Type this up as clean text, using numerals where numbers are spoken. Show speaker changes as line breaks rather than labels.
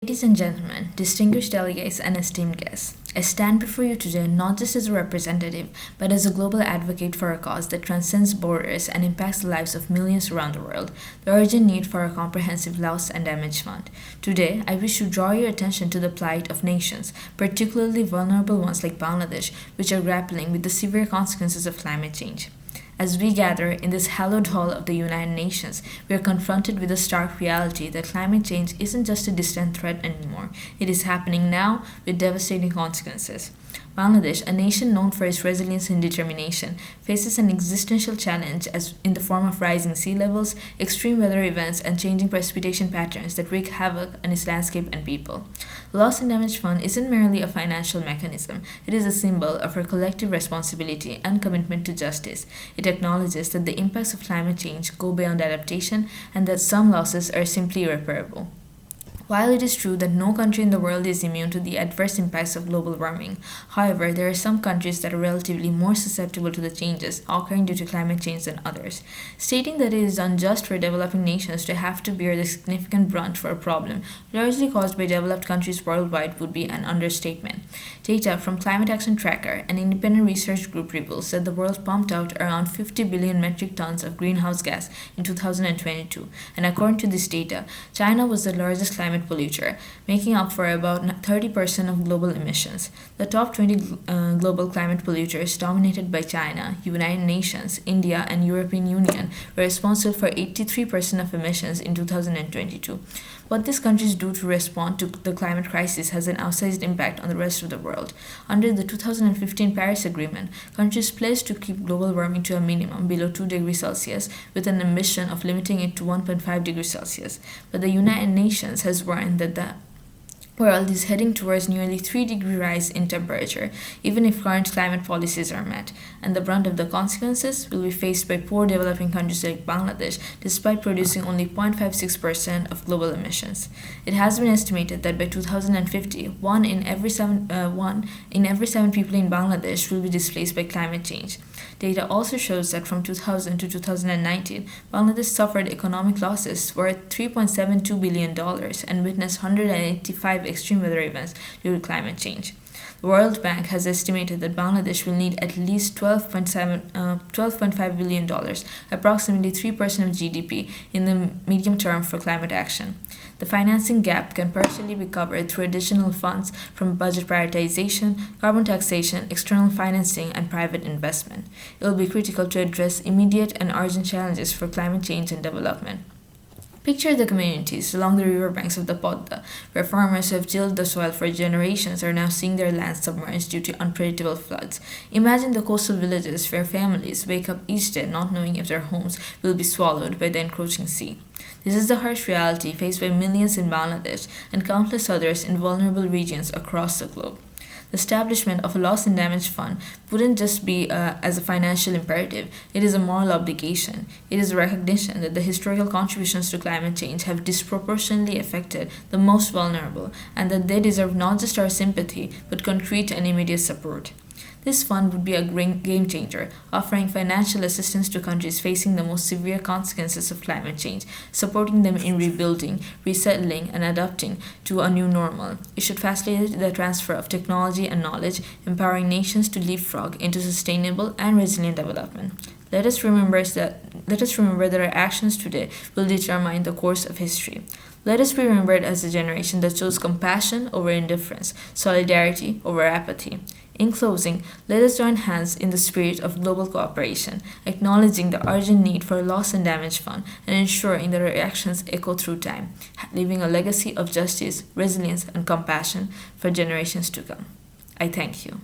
Ladies and gentlemen, distinguished delegates and esteemed guests, I stand before you today not just as a representative, but as a global advocate for a cause that transcends borders and impacts the lives of millions around the world, the urgent need for a comprehensive loss and damage fund. Today, I wish to draw your attention to the plight of nations, particularly vulnerable ones like Bangladesh, which are grappling with the severe consequences of climate change. As we gather in this hallowed hall of the United Nations, we are confronted with the stark reality that climate change isn't just a distant threat anymore. It is happening now with devastating consequences. Bangladesh, a nation known for its resilience and determination, faces an existential challenge as in the form of rising sea levels, extreme weather events, and changing precipitation patterns that wreak havoc on its landscape and people. The Loss and Damage Fund isn't merely a financial mechanism, it is a symbol of our collective responsibility and commitment to justice. It acknowledges that the impacts of climate change go beyond adaptation and that some losses are simply irreparable. While it is true that no country in the world is immune to the adverse impacts of global warming, however, there are some countries that are relatively more susceptible to the changes occurring due to climate change than others. Stating that it is unjust for developing nations to have to bear the significant brunt for a problem largely caused by developed countries worldwide would be an understatement. Data from Climate Action Tracker, an independent research group, reveals that the world pumped out around 50 billion metric tons of greenhouse gas in 2022, and according to this data, China was the largest climate polluter, making up for about 30% of global emissions. The top 20 global climate polluters, dominated by China, United Nations, India, and European Union, were responsible for 83% of emissions in 2022. What these countries do to respond to the climate crisis has an outsized impact on the rest of the world. Under the 2015 Paris Agreement, countries pledged to keep global warming to a minimum below 2 degrees Celsius with an ambition of limiting it to 1.5 degrees Celsius. But the United Nations has warned that the world is heading towards nearly 3-degree rise in temperature, even if current climate policies are met, and the brunt of the consequences will be faced by poor developing countries like Bangladesh, despite producing only 0.56% of global emissions. It has been estimated that by 2050, one in every seven people in Bangladesh will be displaced by climate change. Data also shows that from 2000 to 2019, Bangladesh suffered economic losses worth $3.72 billion and witnessed 185 extreme weather events due to climate change. The World Bank has estimated that Bangladesh will need at least $12.5 billion, approximately 3% of GDP, in the medium term for climate action. The financing gap can partially be covered through additional funds from budget prioritization, carbon taxation, external financing, and private investment. It will be critical to address immediate and urgent challenges for climate change and development. Picture the communities along the riverbanks of the Podda, where farmers who have tilled the soil for generations are now seeing their lands submerged due to unpredictable floods. Imagine the coastal villages where families wake up each day not knowing if their homes will be swallowed by the encroaching sea. This is the harsh reality faced by millions in Bangladesh and countless others in vulnerable regions across the globe. The establishment of a loss and damage fund wouldn't just be as a financial imperative, it is a moral obligation. It is a recognition that the historical contributions to climate change have disproportionately affected the most vulnerable and that they deserve not just our sympathy but concrete and immediate support. This fund would be a game changer, offering financial assistance to countries facing the most severe consequences of climate change, supporting them in rebuilding, resettling, and adapting to a new normal. It should facilitate the transfer of technology and knowledge, empowering nations to leapfrog into sustainable and resilient development. Let us remember that our actions today will determine the course of history. Let us be remembered as a generation that chose compassion over indifference, solidarity over apathy. In closing, let us join hands in the spirit of global cooperation, acknowledging the urgent need for a loss and damage fund and ensuring that our actions echo through time, leaving a legacy of justice, resilience, and compassion for generations to come. I thank you.